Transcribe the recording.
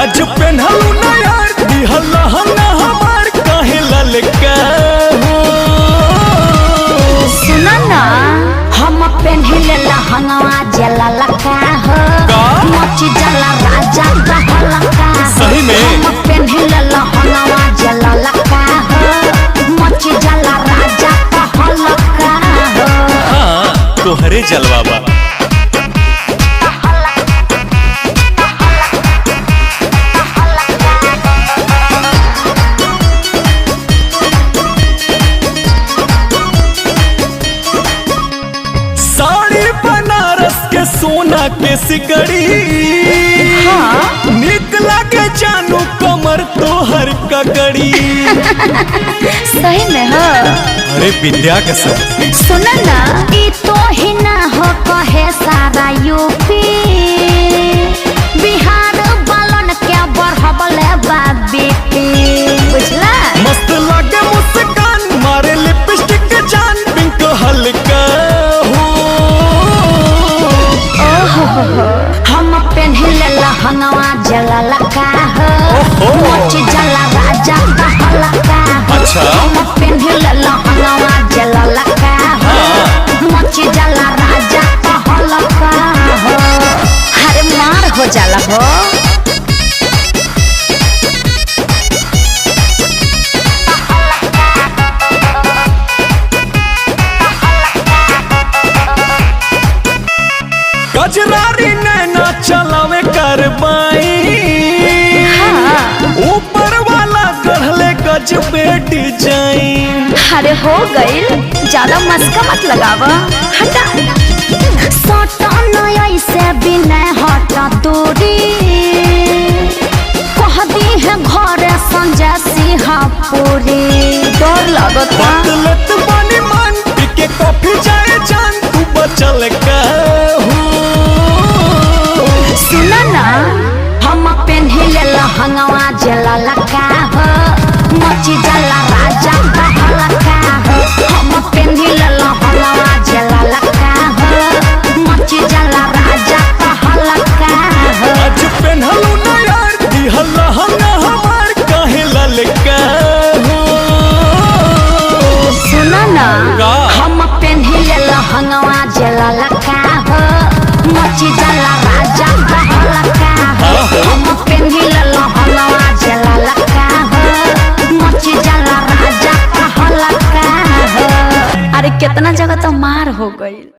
आज पेन्हलू ना यार दिहल लहंगा हमार काहे ललका हो। सुना ना हम पेन्हिले लहंगा जला लका हो मची जला राजा कहलका सही में हम पेन्हिले लहंगा जला लका हो मची जला राजा कहलका हो। हाँ तोहरे जलवा बा। सोना के सिकड़ी हाँ? निकला के जानू कमर तोहर ककड़ी। सही में हो। अरे विद्या के सब सुना ना ई तो ही ना हो कहे सारा यूपी बिहार बालन के बढ़बले बाबी बुझला। मस्त लागे मुस्कान मारे लिपस्टिक के जान पिंक हल्का हम पेन्हिले लहंगा जला लका हो मची जला राजा कहलका हो। अच्छा हम पेन्हिले लहंगा जला लका हो मची जला राजा कहलका हो। हरे मार हो जाला हो। गजरारी नैना चलावे करबाई ऊपर वाला गढ़ले गजबे डिजाइन। अरे हो गइल ज्यादा मस्का मत लगावा हटा सटा नया से बिना हटा दूरी कह दी है घर संजय सिंहपुरी डर लगता बदलत बानी मन पीके कॉफी जाए जान तू बचल का सुना ना हम पेन्हिले लहंगा जला लका हो मची जला राजा कहलका हो। हम पेन्हिले लहंगा जला लका हो मची जला राजा कहलका हो। आज पेन्हलू ना यार दिहल लहंगा हमार काहे ललका हो। सुना ना का? हम पेन्हिले लहंगा जला लका हो मची जला राजा कहलका हो। हम पेन्हिले लहंगा जला लका हो मची जला राजा कहलका हो। अरे कितना जगह तो मार हो गई।